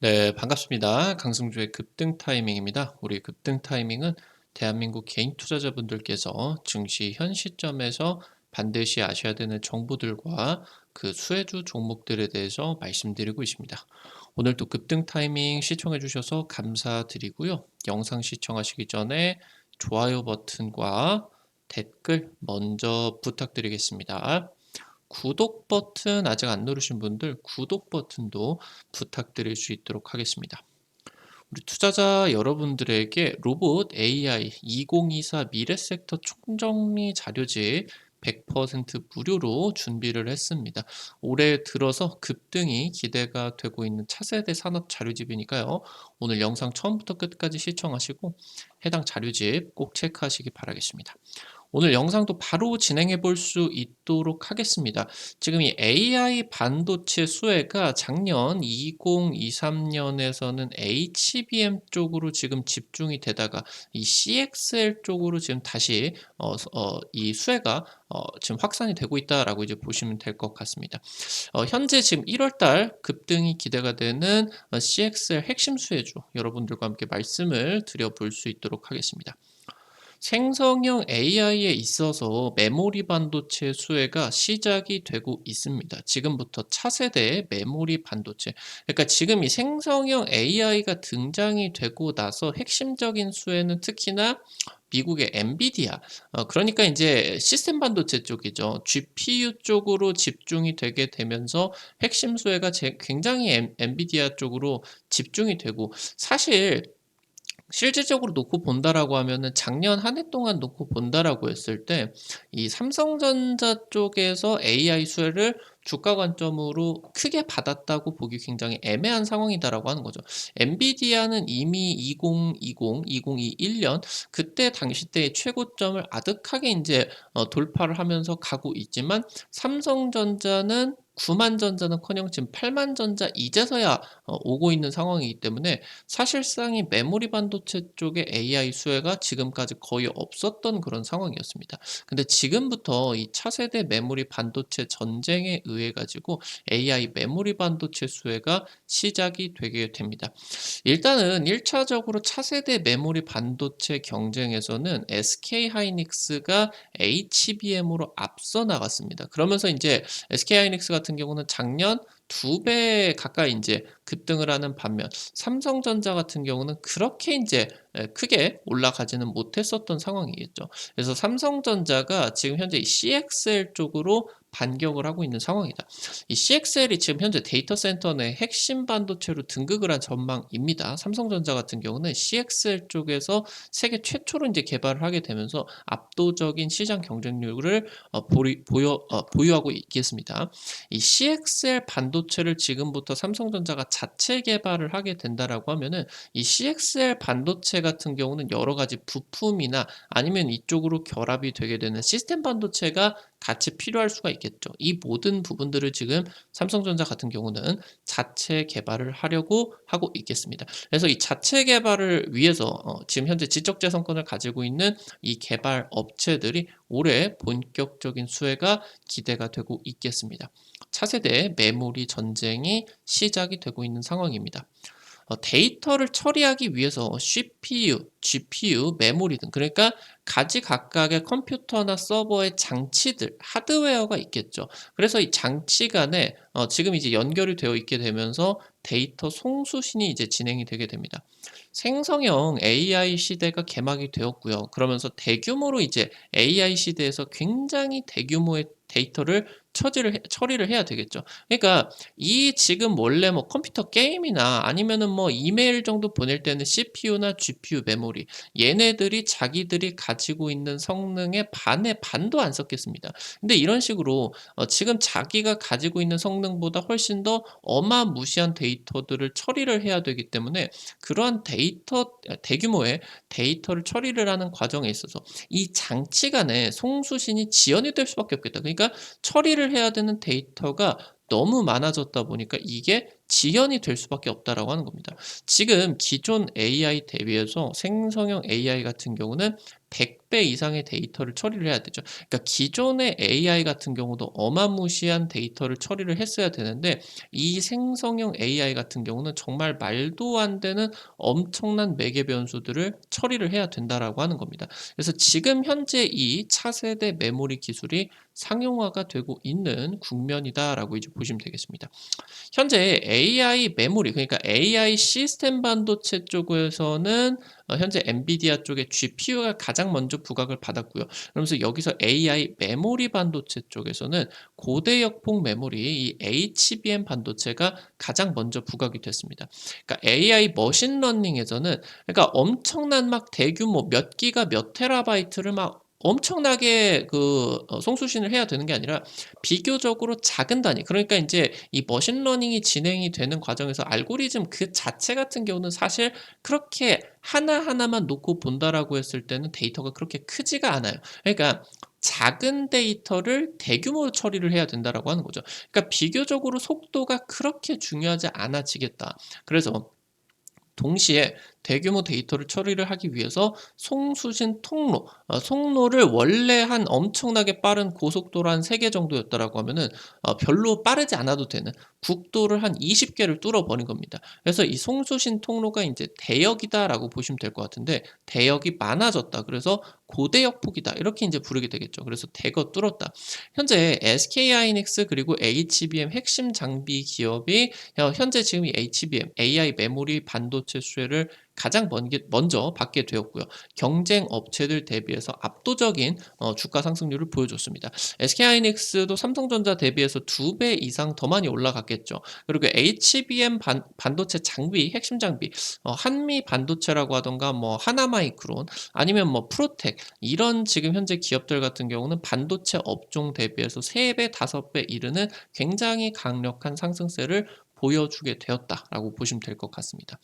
네, 반갑습니다. 강승주의 급등 타이밍입니다. 우리 급등 타이밍은 대한민국 개인 투자자분들께서 증시 현 시점에서 반드시 아셔야 되는 정보들과 그 수혜주 종목들에 대해서 말씀드리고 있습니다. 오늘도 급등 타이밍 시청해 주셔서 감사드리고요. 영상 시청하시기 전에 좋아요 버튼과 댓글 먼저 부탁드리겠습니다. 구독 버튼 아직 안 누르신 분들 구독 버튼도 부탁드릴 수 있도록 하겠습니다. 우리 투자자 여러분들에게 로봇 AI 2024 미래 섹터 총정리 자료집 100% 무료로 준비를 했습니다. 올해 들어서 급등이 기대가 되고 있는 차세대 산업 자료집이니까요. 오늘 영상 처음부터 끝까지 시청하시고 해당 자료집 꼭 체크하시기 바라겠습니다. 오늘 영상도 바로 진행해 볼 수 있도록 하겠습니다. 지금 이 AI 반도체 수혜가 작년 2023년에서는 HBM 쪽으로 지금 집중이 되다가 이 CXL 쪽으로 지금 다시 이 수혜가 지금 확산이 되고 있다라고 이제 보시면 될 것 같습니다. 현재 지금 1월 달 급등이 기대가 되는 CXL 핵심 수혜주 여러분들과 함께 말씀을 드려볼 수 있도록 하겠습니다. 생성형 AI에 있어서 메모리 반도체 수혜가 시작이 되고 있습니다. 지금부터 차세대 메모리 반도체. 그러니까 지금 이 생성형 AI가 등장이 되고 나서 핵심적인 수혜는 특히나 미국의 엔비디아, 그러니까 이제 시스템 반도체 쪽이죠. GPU 쪽으로 집중이 되게 되면서 핵심 수혜가 굉장히 엔비디아 쪽으로 집중이 되고, 사실 실질적으로 놓고 본다라고 하면은 작년 한 해 동안 놓고 본다라고 했을 때 이 삼성전자 쪽에서 AI 수혜를 주가 관점으로 크게 받았다고 보기 굉장히 애매한 상황이다라고 하는 거죠. 엔비디아는 이미 2020, 2021년 그때 당시 때의 최고점을 아득하게 인제 돌파를 하면서 가고 있지만, 삼성전자는 90,000 전자는커녕 지금 80,000 전자 이제서야 오고 있는 상황이기 때문에 사실상 이 메모리 반도체 쪽의 AI 수혜가 지금까지 거의 없었던 그런 상황이었습니다. 근데 지금부터 이 차세대 메모리 반도체 전쟁에 의해 가지고 AI 메모리 반도체 수혜가 시작이 되게 됩니다. 일단은 1차적으로 차세대 메모리 반도체 경쟁에서는 SK 하이닉스가 HBM으로 앞서 나갔습니다. 그러면서 이제 SK 하이닉스 같은 경우는 작년 2배 가까이 인제 급등을 하는 반면, 삼성전자 같은 경우는 그렇게 인제 크게 올라가지는 못했었던 상황이겠죠. 그래서 삼성전자가 지금 현재 이 CXL 쪽으로 반격을 하고 있는 상황이다. 이 CXL이 지금 현재 데이터 센터 내 핵심 반도체로 등극을 한 전망입니다. 삼성전자 같은 경우는 CXL 쪽에서 세계 최초로 인제 개발을 하게 되면서 압도적인 시장 경쟁력을 보유하고 있겠습니다. 이 CXL 반도체를 지금부터 삼성전자가 자체 개발을 하게 된다라고 하면은, 이 CXL 반도체 같은 경우는 여러 가지 부품이나 아니면 이쪽으로 결합이 되게 되는 시스템 반도체가 같이 필요할 수가 있겠죠. 이 모든 부분들을 지금 삼성전자 같은 경우는 자체 개발을 하려고 하고 있겠습니다. 그래서 이 자체 개발을 위해서 지금 현재 지적 재산권을 가지고 있는 이 개발 업체들이 올해 본격적인 수혜가 기대가 되고 있겠습니다. 차세대 메모리 전쟁이 시작이 되고 있는 상황입니다. 데이터를 처리하기 위해서 CPU, GPU, 메모리 등, 그러니까 가지각각의 컴퓨터나 서버의 장치들, 하드웨어가 있겠죠. 그래서 이 장치 간에 지금 이제 연결이 되어 있게 되면서 데이터 송수신이 이제 진행이 되게 됩니다. 생성형 AI 시대가 개막이 되었고요. 그러면서 대규모로 이제 AI 시대에서 굉장히 대규모의 데이터를 처리를 해야 되겠죠. 그러니까 이 지금 원래 뭐 컴퓨터 게임이나 아니면은 뭐 이메일 정도 보낼 때는 CPU나 GPU 메모리, 얘네들이 자기들이 가지고 있는 성능의 반의 반도 안 썼겠습니다. 근데 이런 식으로 지금 자기가 가지고 있는 성능보다 훨씬 더 어마무시한 데이터들을 처리를 해야 되기 때문에, 그러한 대규모의 데이터를 처리를 하는 과정에 있어서 이 장치 간에 송수신이 지연이 될 수밖에 없겠다. 그러니까 처리를 해야 되는 데이터가 너무 많아졌다 보니까 이게 지연이 될 수밖에 없다라고 하는 겁니다. 지금 기존 AI 대비해서 생성형 AI 같은 경우는 10배 이상의 데이터를 처리를 해야 되죠. 그러니까 기존의 AI 같은 경우도 어마무시한 데이터를 처리를 했어야 되는데 이 생성형 AI 같은 경우는 정말 말도 안 되는 엄청난 매개 변수들을 처리를 해야 된다라고 하는 겁니다. 그래서 지금 현재 이 차세대 메모리 기술이 상용화가 되고 있는 국면이다라고 이제 보시면 되겠습니다. 현재 AI 메모리 그러니까 AI 시스템 반도체 쪽에서는 현재 엔비디아 쪽의 GPU가 가장 먼저 부각을 받았고요. 그러면서 여기서 AI 메모리 반도체 쪽에서는 고대역폭 메모리 이 HBM 반도체가 가장 먼저 부각이 됐습니다. 그러니까 AI 머신러닝에서는 그러니까 엄청난 막 대규모 몇 기가 몇 테라바이트를 막 엄청나게 송수신을 해야 되는 게 아니라 비교적으로 작은 단위 그러니까 인제 이 머신러닝이 진행이 되는 과정에서 알고리즘 그 자체 같은 경우는 사실 그렇게 하나하나만 놓고 본다라고 했을 때는 데이터가 그렇게 크지가 않아요. 그러니까 작은 데이터를 대규모로 처리를 해야 된다라고 하는 거죠. 그러니까 비교적으로 속도가 그렇게 중요하지 않아지겠다. 그래서 동시에 대규모 데이터를 처리를 하기 위해서 송수신 통로, 송로를 원래 한 엄청나게 빠른 고속도로 한 3개 정도였다라고 하면은 별로 빠르지 않아도 되는 국도를 한 20개를 뚫어 버린 겁니다. 그래서 이 송수신 통로가 인제 대역이다라고 보시면 될 것 같은데 대역이 많아졌다. 그래서 고대역폭이다. 이렇게 인제 부르게 되겠죠. 그래서 대거 뚫었다. 현재 SK하이닉스 그리고 HBM 핵심 장비 기업이 현재 지금 이 HBM AI 메모리 반도체 수혜를 가장 먼저 받게 되었고요. 경쟁 업체들 대비해서 압도적인 주가 상승률을 보여줬습니다. SK하이닉스도 삼성전자 대비해서 2배 이상 더 많이 올라갔겠죠. 그리고 HBM 반도체 장비, 핵심 장비, 한미 반도체라고 하던가 뭐 하나마이크론 아니면 뭐 프로텍 이런 지금 현재 기업들 같은 경우는 반도체 업종 대비해서 3배, 5배 이르는 굉장히 강력한 상승세를 보여주게 되었다라고 보시면 될 것 같습니다.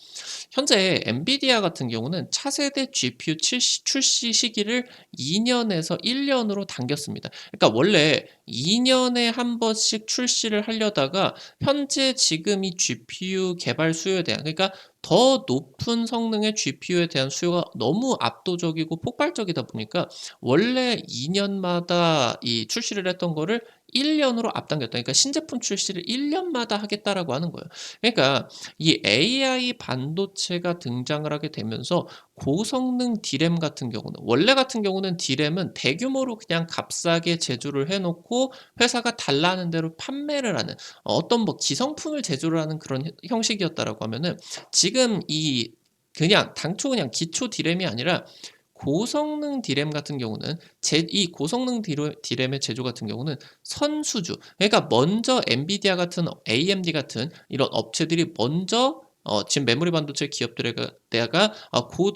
현재 엔비디아 같은 경우는 차세대 GPU 출시 시기를 2년에서 1년으로 당겼습니다. 그러니까 원래 2년에 한 번씩 출시를 하려다가 현재 지금 이 GPU 개발 수요에 대한 그러니까 더 높은 성능의 GPU에 대한 수요가 너무 압도적이고 폭발적이다 보니까 원래 2년마다 이 출시를 했던 거를 1년으로 앞당겼다. 그러니까 신제품 출시를 1년마다 하겠다라고 하는 거예요. 그러니까 이 AI 반도체가 등장을 하게 되면서 고성능 D램 같은 경우는 원래 같은 경우는 D램은 대규모로 그냥 값싸게 제조를 해 놓고 회사가 달라는 대로 판매를 하는 어떤 뭐 기성품을 제조를 하는 그런 형식이었다라고 하면은 지금 이 그냥 당초 그냥 기초 D램이 아니라 고성능 D램 같은 경우는 이 고성능 D램의 제조 같은 경우는 선수주 그러니까 먼저 엔비디아 같은 AMD 같은 이런 업체들이 먼저 지금 메모리 반도체 기업들에다가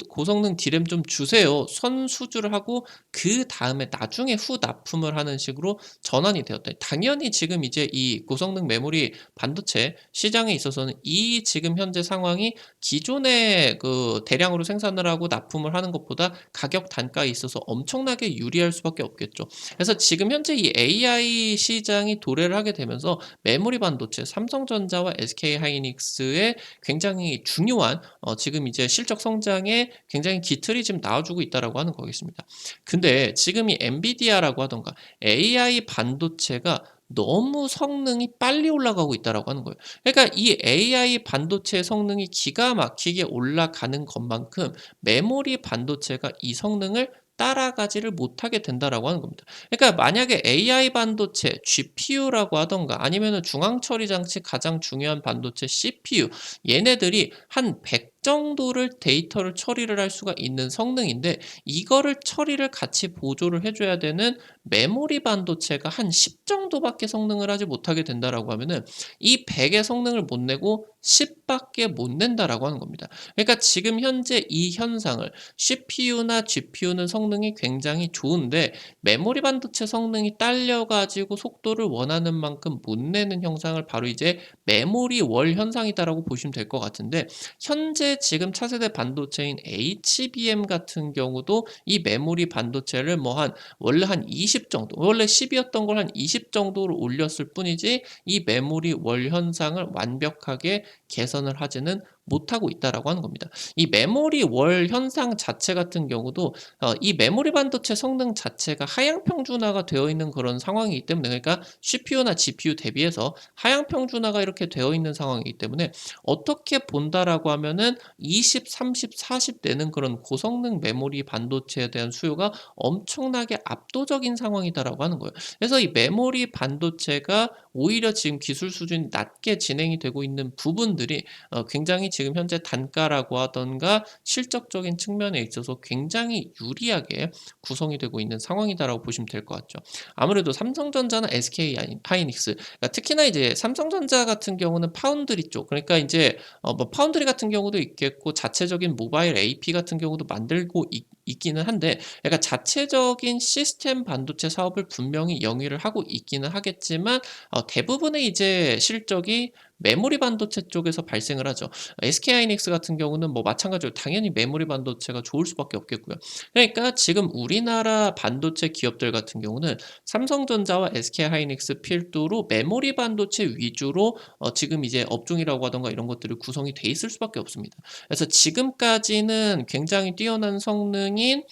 고성능 D램 좀 주세요. 선수주를 하고 그다음에 나중에 후 납품을 하는 식으로 전환이 되었다. 당연히 지금 이제 이 고성능 메모리 반도체 시장에 있어서는 이 지금 현재 상황이 기존의 대량으로 생산을 하고 납품을 하는 것보다 가격 단가에 있어서 엄청나게 유리할 수밖에 없겠죠. 그래서 지금 현재 이 AI 시장이 도래를 하게 되면서 메모리 반도체 삼성전자와 SK하이닉스의 굉장히 중요한 지금 이제 실적 성장에 굉장히 기틀이 지금 나와주고 있다라고 하는 거겠습니다. 근데 지금 이 엔비디아라고 하던가 AI 반도체가 너무 성능이 빨리 올라가고 있다라고 하는 거예요. 그러니까 이 AI 반도체 성능이 기가 막히게 올라가는 것만큼 메모리 반도체가 이 성능을 따라가지를 못하게 된다라고 하는 겁니다. 그러니까 만약에 AI 반도체 GPU라고 하던가 아니면은 중앙 처리 장치 가장 중요한 반도체 CPU 얘네들이 한 100 정도를 데이터를 처리를 할 수가 있는 성능인데 이거를 처리를 같이 보조를 해 줘야 되는 메모리 반도체가 한 10 정도밖에 성능을 하지 못하게 된다라고 하면은 이 100의 성능을 못 내고 10 밖에 못 낸다라고 하는 겁니다. 그러니까 지금 현재 이 현상을 CPU나 GPU는 성능이 굉장히 좋은데 메모리 반도체 성능이 딸려 가지고 속도를 원하는 만큼 못 내는 현상을 바로 이제 메모리 월 현상이다라고 보시면 될 것 같은데 현재 지금 차세대 반도체인 HBM 같은 경우도 이 메모리 반도체를 뭐 한 원래 한 20 정도 원래 10 이었던 걸 한 20 정도로 올렸을 뿐이지 이 메모리 월 현상을 완벽하게 개선을 하지는 못하고 있다라고 하는 겁니다. 이 메모리 월 현상 자체 같은 경우도 이 메모리 반도체 성능 자체가 하향 평준화가 되어 있는 그런 상황이기 때문에, 그러니까 CPU나 GPU 대비해서 하향 평준화가 이렇게 되어 있는 상황이기 때문에 어떻게 본다라고 하면은 20, 30, 40 되는 그런 고성능 메모리 반도체에 대한 수요가 엄청나게 압도적인 상황이다라고 하는 거예요. 그래서 이 메모리 반도체가 오히려 지금 기술 수준이 낮게 진행이 되고 있는 부분들이 굉장히 지금 현재 단가라고 하던가 실적적인 측면에 있어서 굉장히 유리하게 구성이 되고 있는 상황이다라고 보시면 될 것 같죠. 아무래도 삼성전자나 SK 하이닉스, 그러니까 특히나 이제 삼성전자 같은 경우는 파운드리 쪽, 그러니까 이제 뭐 파운드리 같은 경우도 있겠고 자체적인 모바일 AP 같은 경우도 만들고 있기는 한데, 그러니까 자체적인 시스템 반도체 사업을 분명히 영위를 하고 있기는 하겠지만 대부분의 이제 실적이 메모리 반도체 쪽에서 발생을 하죠. SK 하이닉스 같은 경우는 뭐 마찬가지로 당연히 메모리 반도체가 좋을 수밖에 없겠고요. 그러니까 지금 우리나라 반도체 기업들 같은 경우는 삼성전자와 SK 하이닉스 필두로 메모리 반도체 위주로 지금 이제 업종이라고 하던가 이런 것들이 구성이 돼 있을 수밖에 없습니다. 그래서 지금까지는 굉장히 뛰어난 성능인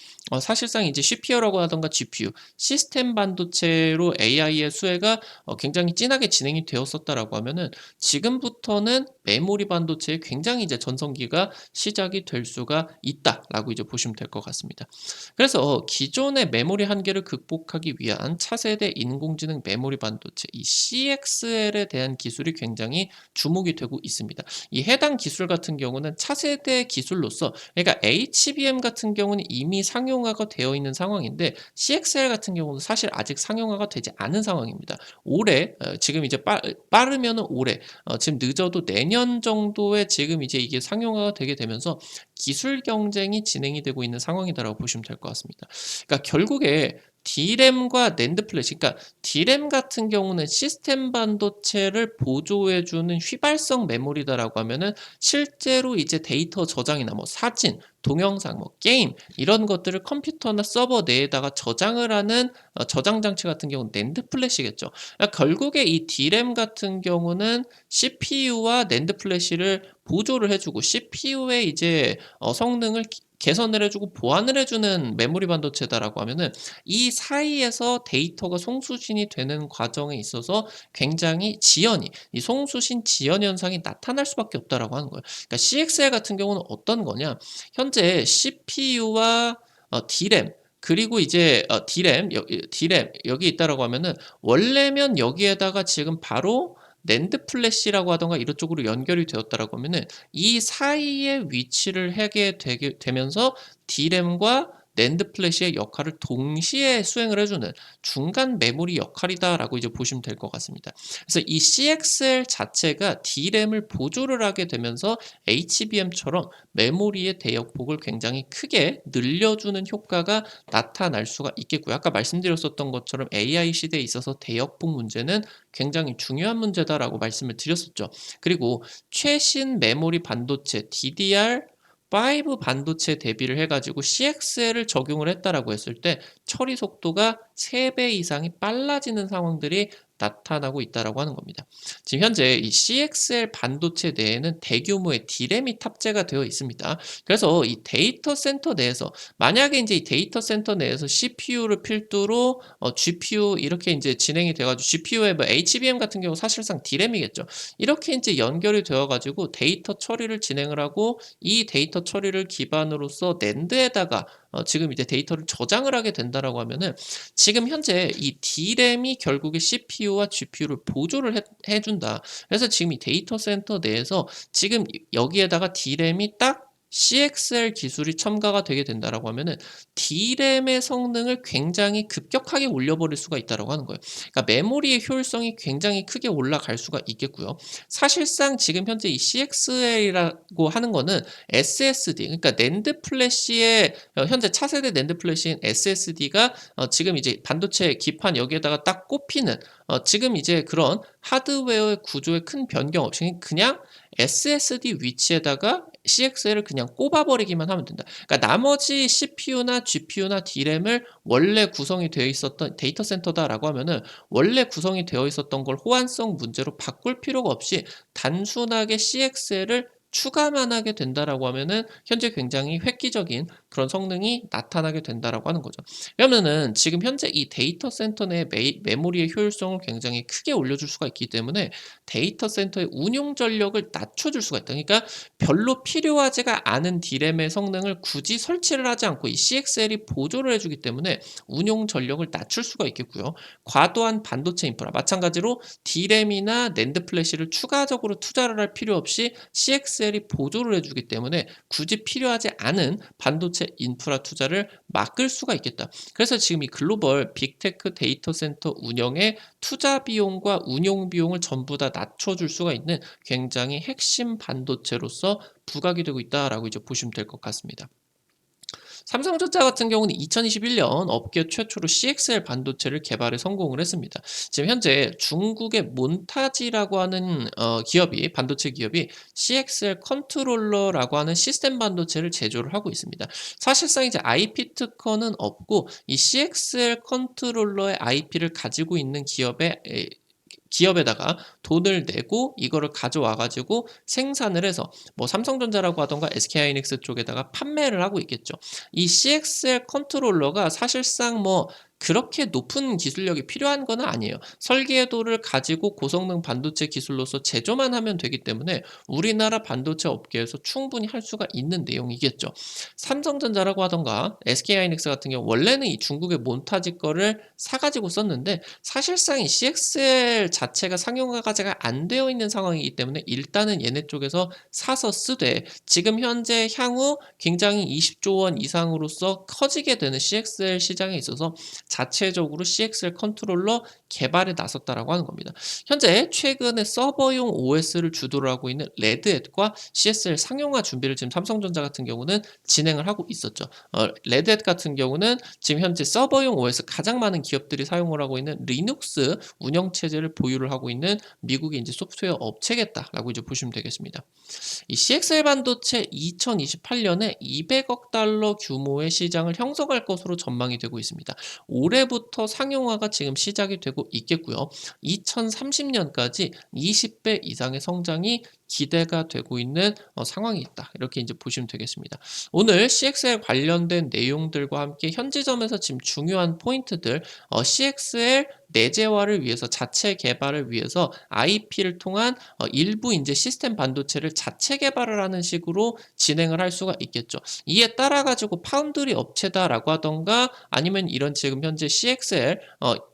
사실상 이제 CPU라고 하던가 GPU, 시스템 반도체로 AI의 수혜가 굉장히 진하게 진행이 되었었다라고 하면은, 지금부터는 메모리 반도체에 굉장히 이제 전성기가 시작이 될 수가 있다라고 이제 보시면 될 것 같습니다. 그래서 기존의 메모리 한계를 극복하기 위한 차세대 인공지능 메모리 반도체 이 CXL에 대한 기술이 굉장히 주목이 되고 있습니다. 이 해당 기술 같은 경우는 차세대 기술로서, 그러니까 HBM 같은 경우는 이미 상용화가 되어 있는 상황인데 CXL 같은 경우는 사실 아직 상용화가 되지 않은 상황입니다. 올해 지금 이제 빠르면은 올해, 지금 늦어도 내년 정도에 지금 이제 이게 상용화가 되게 되면서 기술 경쟁이 진행이 되고 있는 상황이다라고 보시면 될 것 같습니다. 그러니까 결국에 D램과 낸드 플래시, 그러니까 D램 같은 경우는 시스템 반도체를 보조해주는 휘발성 메모리다라고 하면은 실제로 이제 데이터 저장이나 뭐 사진, 동영상, 뭐 게임 이런 것들을 컴퓨터나 서버 내에다가 저장을 하는 저장 장치 같은 경우는 낸드 플래시겠죠. 그러니까 결국에 이 D램 같은 경우는 CPU와 낸드 플래시를 보조를 해주고 CPU의 이제 성능을 개선을 해주고 보완을 해주는 메모리 반도체다라고 하면은, 이 사이에서 데이터가 송수신이 되는 과정에 있어서 굉장히 이 송수신 지연 현상이 나타날 수밖에 없다라고 하는 거예요. 그러니까 CXL 같은 경우는 어떤 거냐? 현재 CPU와 D램, 그리고 이제 D램 여기 있다라고 하면은, 원래면 여기에다가 지금 바로 낸드 플래시라고 하던가 이런 쪽으로 연결이 되었다라고 하면은, 이 사이에 위치를 하게 되면서 D램과 낸드 플래시의 역할을 동시에 수행을 해주는 중간 메모리 역할이다라고 이제 보시면 될 것 같습니다. 그래서 이 CXL 자체가 D램을 보조를 하게 되면서 HBM처럼 메모리의 대역폭을 굉장히 크게 늘려주는 효과가 나타날 수가 있겠고요. 아까 말씀드렸었던 것처럼 AI 시대에 있어서 대역폭 문제는 굉장히 중요한 문제다라고 말씀을 드렸었죠. 그리고 최신 메모리 반도체 DDR5 반도체 대비를 해가지고 CXL을 적용을 했다라고 했을 때 처리 속도가 3배 이상이 빨라지는 상황들이 나타나고 있다라고 하는 겁니다. 지금 현재 이 CXL 반도체 내에는 대규모의 D램이 탑재가 되어 있습니다. 그래서 이 데이터 센터 내에서, 만약에 이제 이 데이터 센터 내에서 CPU를 필두로 GPU 이렇게 이제 진행이 돼가지고, GPU에 뭐 HBM 같은 경우 사실상 D램이겠죠. 이렇게 이제 연결이 되어가지고 데이터 처리를 진행을 하고, 이 데이터 처리를 기반으로서 낸드에다가 지금 이제 데이터를 저장을 하게 된다라고 하면은, 지금 현재 이 D램이 결국에 CPU와 GPU를 보조를 해준다. 그래서 지금 이 데이터 센터 내에서 지금 여기에다가 D램이 딱 CXL 기술이 첨가가 되게 된다라고 하면은 D램의 성능을 굉장히 급격하게 올려버릴 수가 있다라고 하는 거예요. 그러니까 메모리의 효율성이 굉장히 크게 올라갈 수가 있겠고요. 사실상 지금 현재 이 CXL이라고 하는 거는 SSD, 그러니까 낸드 플래시의 현재 차세대 낸드 플래시인 SSD가 지금 이제 반도체 기판 여기에다가 딱 꼽히는 지금 이제 그런 하드웨어의 구조에 큰 변경 없이 그냥 SSD 위치에다가 CXL을 그냥 꼽아버리기만 하면 된다. 그러니까 나머지 CPU나 GPU나 D램을 원래 구성이 되어 있었던 데이터 센터다라고 하면은, 원래 구성이 되어 있었던 걸 호환성 문제로 바꿀 필요가 없이 단순하게 CXL을 추가만 하게 된다라고 하면은 현재 굉장히 획기적인 그런 성능이 나타나게 된다라고 하는 거죠. 왜냐면은 지금 현재 이 데이터 센터 내 메모리의 효율성을 굉장히 크게 올려줄 수가 있기 때문에 데이터 센터의 운용 전력을 낮춰줄 수가 있다. 그러니까 별로 필요하지가 않은 D램의 성능을 굳이 설치를 하지 않고 이 CXL이 보조를 해주기 때문에 운용 전력을 낮출 수가 있겠고요. 과도한 반도체 인프라, 마찬가지로 D램이나 낸드 플래시를 추가적으로 투자를 할 필요 없이 CXL이 보조를 해주기 때문에 굳이 필요하지 않은 반도체 인프라 투자를 막을 수가 있겠다. 그래서 지금 이 글로벌 빅테크 데이터 센터 운영의 투자 비용과 운용 비용을 전부 다 낮춰줄 수가 있는 굉장히 핵심 반도체로서 부각이 되고 있다라고 이제 보시면 될 것 같습니다. 삼성전자 같은 경우는 2021년 업계 최초로 CXL 반도체를 개발에 성공을 했습니다. 지금 현재 중국의 몬타지라고 하는 반도체 기업이 CXL 컨트롤러라고 하는 시스템 반도체를 제조를 하고 있습니다. 사실상 이제 IP 특허는 없고 이 CXL 컨트롤러의 IP를 가지고 있는 기업에다가 돈을 내고 이거를 가져와 가지고 생산을 해서 뭐 삼성전자라고 하던가 SK하이닉스 쪽에다가 판매를 하고 있겠죠. 이 CXL 컨트롤러가 사실상 뭐 그렇게 높은 기술력이 필요한 건 아니에요. 설계도를 가지고 고성능 반도체 기술로서 제조만 하면 되기 때문에 우리나라 반도체 업계에서 충분히 할 수가 있는 내용이겠죠. 삼성전자라고 하던가 SK하이닉스 같은 경우 원래는 이 중국의 몬타지 거를 사가지고 썼는데 사실상 이 CXL 자체가 상용화가 안 되어 있는 상황이기 때문에 일단은 얘네 쪽에서 사서 쓰되 지금 현재 향후 굉장히 20조 원 이상으로서 커지게 되는 CXL 시장에 있어서 자체적으로 CXL 컨트롤러 개발에 나섰다라고 하는 겁니다. 현재 최근에 서버용 OS를 주도를 하고 있는 레드햇과 CXL 상용화 준비를 지금 삼성전자 같은 경우는 진행을 하고 있었죠. 레드햇 같은 경우는 지금 현재 서버용 OS 가장 많은 기업들이 사용을 하고 있는 리눅스 운영 체제를 보유를 하고 있는 미국의 이제 소프트웨어 업체겠다라고 이제 보시면 되겠습니다. 이 CXL 반도체 2028년에 200억 달러 규모의 시장을 형성할 것으로 전망이 되고 있습니다. 올해부터 상용화가 지금 시작이 되고 있겠고요. 2030년까지 20배 이상의 성장이 기대가 되고 있는 상황이 있다. 이렇게 이제 보시면 되겠습니다. 오늘 CXL 관련된 내용들과 함께 현지점에서 지금 중요한 포인트들, CXL 내재화를 위해서 자체 개발을 위해서 IP를 통한 일부 이제 시스템 반도체를 자체 개발을 하는 식으로 진행을 할 수가 있겠죠. 이에 따라 가지고 파운드리 업체다라고 하던가 아니면 이런 지금 현재 CXL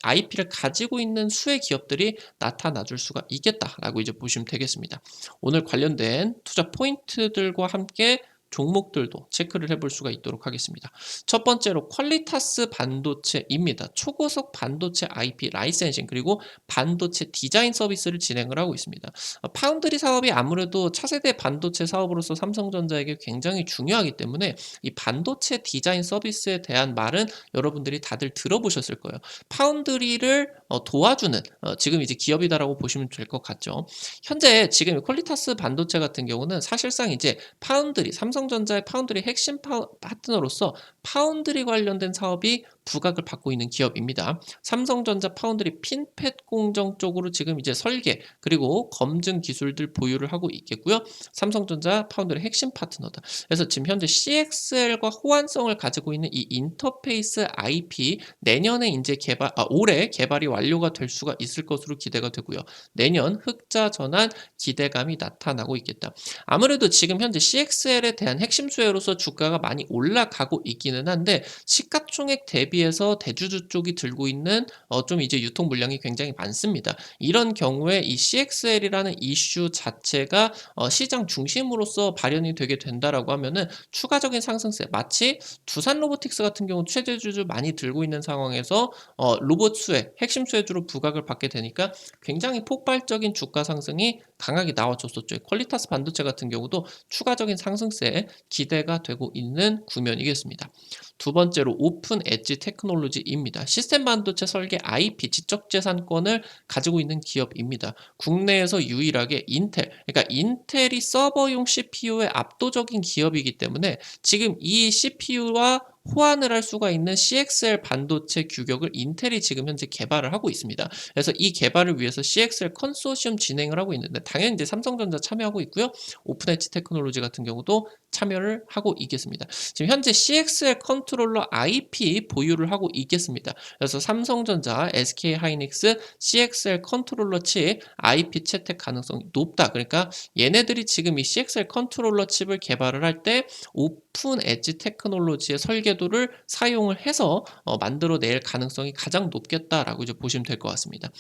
IP를 가지고 있는 수의 기업들이 나타나 줄 수가 있겠다라고 이제 보시면 되겠습니다. 오늘 관련된 투자 포인트들과 함께 종목들도 체크를 해볼 수가 있도록 하겠습니다. 첫 번째로 퀄리타스 반도체입니다. 초고속 반도체 IP 라이센싱 그리고 반도체 디자인 서비스를 진행을 하고 있습니다. 파운드리 사업이 아무래도 차세대 반도체 사업으로서 삼성전자에게 굉장히 중요하기 때문에 이 반도체 디자인 서비스에 대한 말은 여러분들이 다들 들어보셨을 거예요. 파운드리를 도와주는 지금 이제 기업이다라고 보시면 될 것 같죠. 현재 지금 퀄리타스 반도체 같은 경우는 사실상 이제 삼성전자의 파운드리 핵심 파트너로서 파운드리 관련된 사업이 부각을 받고 있는 기업입니다. 삼성전자 파운드리 핀팻 공정 쪽으로 지금 이제 설계 그리고 검증 기술들 보유를 하고 있겠고요. 삼성전자 파운드리 핵심 파트너다. 그래서 지금 현재 CXL과 호환성을 가지고 있는 이 인터페이스 IP 내년에 이제 올해 개발이 완료가 될 수가 있을 것으로 기대가 되고요. 내년 흑자 전환 기대감이 나타나고 있겠다. 아무래도 지금 현재 CXL에 대한 핵심 수혜로서 주가가 많이 올라가고 있기는 한데 시가총액 대비해서 대주주 쪽이 들고 있는 좀 이제 유통 물량이 굉장히 많습니다. 이런 경우에 이 CXL이라는 이슈 자체가 시장 중심으로서 발현이 되게 된다라고 하면은 추가적인 상승세 마치 두산 로보틱스 같은 경우 최대주주 많이 들고 있는 상황에서 로봇 수혜 핵심 수혜주로 부각을 받게 되니까 굉장히 폭발적인 주가 상승이 강하게 나와줬었죠. 퀄리타스 반도체 같은 경우도 추가적인 상승세에 기대가 되고 있는 구면이겠습니다. 두 번째로 오픈 엣지 테크놀로지입니다. 시스템 반도체 설계 IP 지적재산권을 가지고 있는 기업입니다. 국내에서 유일하게 그러니까 인텔이 서버용 CPU의 압도적인 기업이기 때문에 지금 이 CPU와 호환을 할 수가 있는 CXL 반도체 규격을 인텔이 지금 현재 개발을 하고 있습니다. 그래서 이 개발을 위해서 CXL 컨소시엄 진행을 하고 있는데 당연히 이제 삼성전자 참여하고 있고요. 오픈 엣지 테크놀로지 같은 경우도 참여를 하고 있겠습니다. 지금 현재 CXL 컨트롤러 IP 보유를 하고 있겠습니다. 그래서 삼성전자, SK하이닉스, CXL 컨트롤러 칩 IP 채택 가능성이 높다. 그러니까 얘네들이 지금 이 CXL 컨트롤러 칩을 개발을 할 때 오픈 엣지 테크놀로지의 설계도를 사용을 해서 만들어낼 가능성이 가장 높겠다라고 이제 보시면 될 것 같습니다.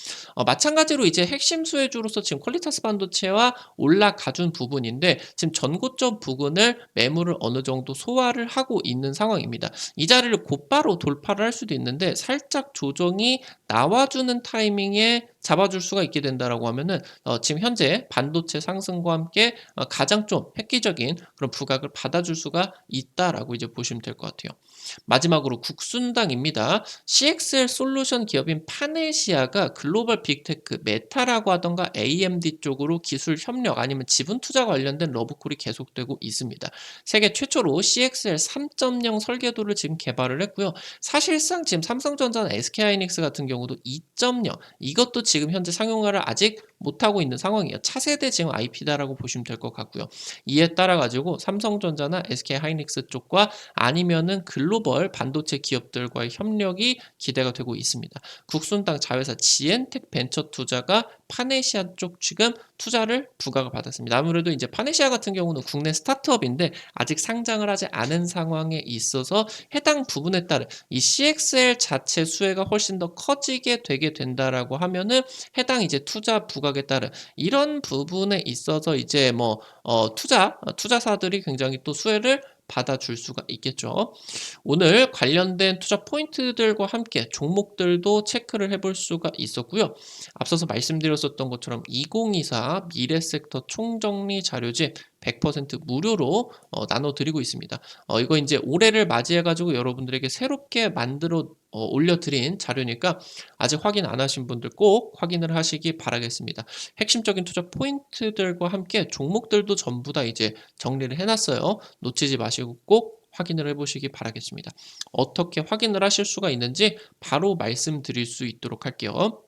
마찬가지로 이제 핵심 수혜주로서 지금 퀄리타스 반도체와 올라가준 부분인데 지금 전고점 부근을 매물을 어느 정도 소화를 하고 있는 상황입니다. 이 자리를 곧바로 돌파를 할 수도 있는데 살짝 조정이 나와주는 타이밍에 잡아줄 수가 있게 된다라고 하면은 지금 현재 반도체 상승과 함께 가장 좀 획기적인 그런 부각을 받아줄 수가 있다라고 이제 보시면 될 것 같아요. 마지막으로 국순당입니다. CXL 솔루션 기업인 파네시아가 글로벌 빅테크 메타라고 하던가 AMD 쪽으로 기술 협력 아니면 지분 투자 관련된 러브콜이 계속되고 있습니다. 세계 최초로 CXL 3.0 설계도를 지금 개발을 했고요. 사실상 지금 삼성전자나 SK하이닉스 같은 경우도 2.0 이것도 지금 현재 상용화를 아직 못하고 있는 상황이에요. 차세대 지금 IP다라고 보시면 될 것 같고요. 이에 따라 가지고 삼성전자나 SK하이닉스 쪽과 아니면은 글로벌 반도체 기업들과의 협력이 기대가 되고 있습니다. 국순당 자회사 지엔텍 벤처 투자가 파네시아 쪽 지금 투자를 부각을 받았습니다. 아무래도 이제 파네시아 같은 경우는 국내 스타트업인데 아직 상장을 하지 않은 상황에 있어서 해당 부분에 따른 이 CXL 자체 수혜가 훨씬 더 커지게 되게 된다라고 하면은 해당 이제 투자 부각에 따른 이런 부분에 있어서 이제 뭐 투자사들이 굉장히 또 수혜를 받아줄 수가 있겠죠. 오늘 관련된 투자 포인트들과 함께 종목들도 체크를 해볼 수가 있었고요. 앞서서 말씀드렸었던 것처럼 2024 미래섹터 총정리 자료집 100% 무료로 나눠드리고 있습니다. 이거 이제 올해를 맞이해가지고 여러분들에게 새롭게 만들어 올려드린 자료니까 아직 확인 안 하신 분들 꼭 확인을 하시기 바라겠습니다. 핵심적인 투자 포인트들과 함께 종목들도 전부 다 이제 정리를 해놨어요. 놓치지 마시고 꼭 확인을 해보시기 바라겠습니다. 어떻게 확인을 하실 수가 있는지 바로 말씀드릴 수 있도록 할게요.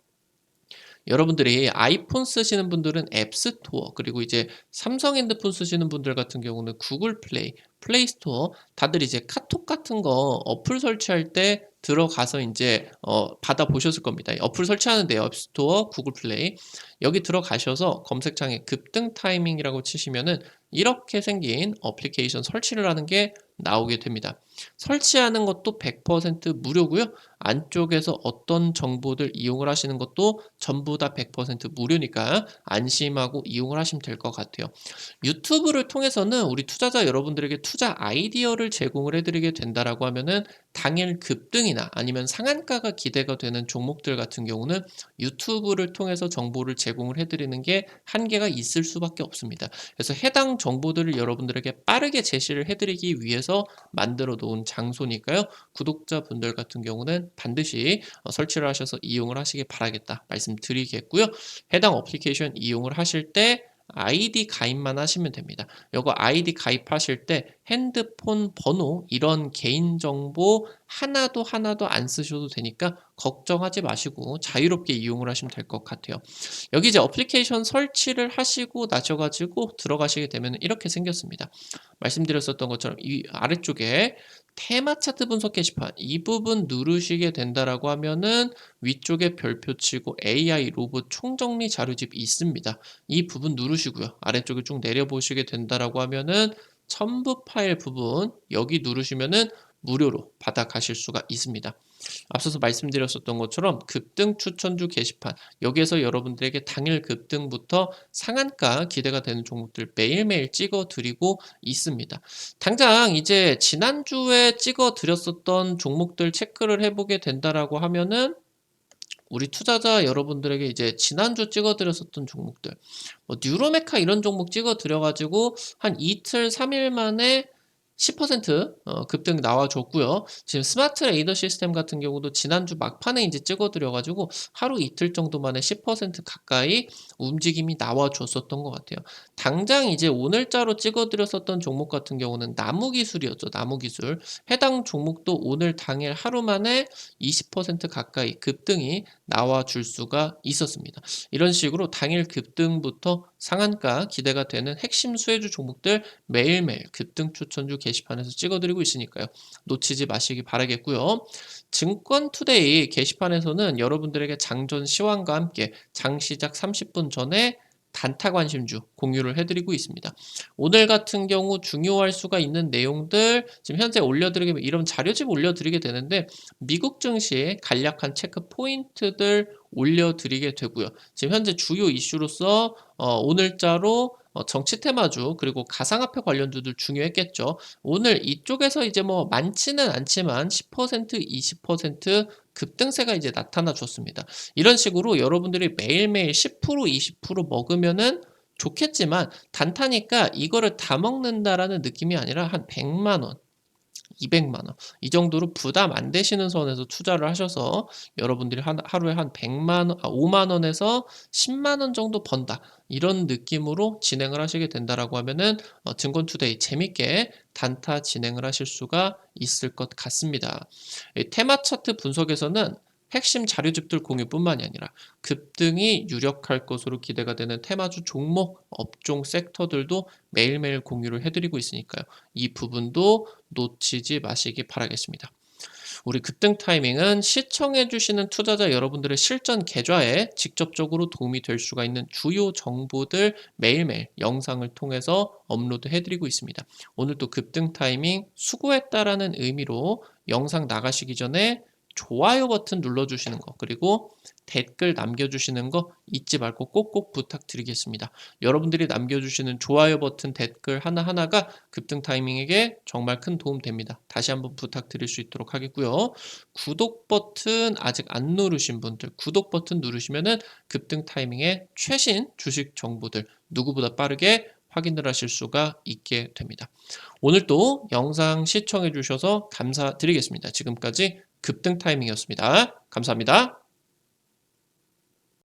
여러분들이 아이폰 쓰시는 분들은 앱스토어 그리고 이제 삼성 핸드폰 쓰시는 분들 같은 경우는 구글 플레이, 플레이스토어 다들 이제 카톡 같은 거 어플 설치할 때 들어가서 이제 받아 보셨을 겁니다. 어플 설치하는데요. 앱스토어, 구글 플레이 여기 들어가셔서 검색창에 급등 타이밍이라고 치시면은 이렇게 생긴 어플리케이션 설치를 하는 게 나오게 됩니다. 설치하는 것도 100% 무료고요. 안쪽에서 어떤 정보들 이용을 하시는 것도 전부 다 100% 무료니까 안심하고 이용을 하시면 될 것 같아요. 유튜브를 통해서는 우리 투자자 여러분들에게 투자 아이디어를 제공을 해드리게 된다라고 하면은 당일 급등이나 아니면 상한가가 기대가 되는 종목들 같은 경우는 유튜브를 통해서 정보를 제공을 해드리는 게 한계가 있을 수밖에 없습니다. 그래서 해당 정보들을 여러분들에게 빠르게 제시를 해드리기 위해서 만들어 놓은 장소니까요. 구독자분들 같은 경우는 반드시 설치를 하셔서 이용을 하시기 바라겠다 말씀드리겠고요. 해당 어플리케이션 이용을 하실 때 아이디 가입만 하시면 됩니다. 이거 아이디 가입하실 때 핸드폰 번호 이런 개인정보 하나도 안 쓰셔도 되니까 걱정하지 마시고 자유롭게 이용을 하시면 될 것 같아요. 여기 이제 어플리케이션 설치를 하시고 나셔가지고 들어가시게 되면 이렇게 생겼습니다. 말씀드렸었던 것처럼 이 아래쪽에 테마 차트 분석 게시판 이 부분 누르시게 된다라고 하면은 위쪽에 별표 치고 AI 로봇 총정리 자료집이 있습니다. 이 부분 누르시고요. 아래쪽에 쭉 내려보시게 된다라고 하면은 첨부 파일 부분 여기 누르시면은 무료로 받아가실 수가 있습니다. 앞서서 말씀드렸었던 것처럼 급등 추천주 게시판 여기에서 여러분들에게 당일 급등부터 상한가 기대가 되는 종목들 매일매일 찍어 드리고 있습니다. 당장 이제 지난주에 찍어 드렸었던 종목들 체크를 해보게 된다라고 하면은 우리 투자자 여러분들에게 이제 지난주 찍어 드렸었던 종목들 뭐 뉴로메카 이런 종목 찍어 드려 가지고 한 이틀 3일 만에 10% 급등 나와줬고요. 지금 스마트 레이더 시스템 같은 경우도 지난주 막판에 이제 찍어드려 가지고 하루 이틀 정도 만에 10% 가까이 움직임이 나와줬었던 것 같아요. 당장 이제 오늘자로 찍어드렸었던 종목 같은 경우는 나무기술이었죠. 나무기술. 해당 종목도 오늘 당일 하루 만에 20% 가까이 급등이 나와줄 수가 있었습니다. 이런 식으로 당일 급등부터 상한가 기대가 되는 핵심 수혜주 종목들 매일매일 급등 추천주 게시판에서 찍어드리고 있으니까요. 놓치지 마시기 바라겠고요. 증권투데이 게시판에서는 여러분들에게 장전 시황과 함께 장 시작 30분 전에 단타 관심주 공유를 해드리고 있습니다. 오늘 같은 경우 중요할 수가 있는 내용들 지금 현재 올려드리게 이런 자료집 올려드리게 되는데 미국 증시의 간략한 체크 포인트들 올려드리게 되고요. 지금 현재 주요 이슈로서 오늘자로 정치 테마주 그리고 가상화폐 관련주들 중요했겠죠. 오늘 이쪽에서 이제 뭐 많지는 않지만 10% 20% 급등세가 이제 나타나 줬습니다. 이런 식으로 여러분들이 매일매일 10% 20% 먹으면은 좋겠지만 단타니까 이거를 다 먹는다라는 느낌이 아니라 한 100만 원 200만 원. 이 정도로 부담 안 되시는 선에서 투자를 하셔서 여러분들이 하루에 한 100만 원, 5만 원에서 10만 원 정도 번다. 이런 느낌으로 진행을 하시게 된다라고 하면은 증권투데이 재밌게 단타 진행을 하실 수가 있을 것 같습니다. 테마 차트 분석에서는 핵심 자료집들 공유뿐만이 아니라 급등이 유력할 것으로 기대가 되는 테마주 종목, 업종, 섹터들도 매일매일 공유를 해드리고 있으니까요. 이 부분도 놓치지 마시기 바라겠습니다. 우리 급등 타이밍은 시청해주시는 투자자 여러분들의 실전 계좌에 직접적으로 도움이 될 수가 있는 주요 정보들 매일매일 영상을 통해서 업로드 해드리고 있습니다. 오늘도 급등 타이밍 수고했다라는 의미로 영상 나가시기 전에 좋아요 버튼 눌러주시는 거 그리고 댓글 남겨주시는 거 잊지 말고 꼭꼭 부탁드리겠습니다. 여러분들이 남겨주시는 좋아요 버튼 댓글 하나하나가 급등 타이밍에게 정말 큰 도움 됩니다. 다시 한번 부탁드릴 수 있도록 하겠고요. 구독 버튼 아직 안 누르신 분들 구독 버튼 누르시면은 급등 타이밍에 최신 주식 정보들 누구보다 빠르게 확인을 하실 수가 있게 됩니다. 오늘도 영상 시청해 주셔서 감사드리겠습니다. 지금까지 급등 타이밍이었습니다. 감사합니다.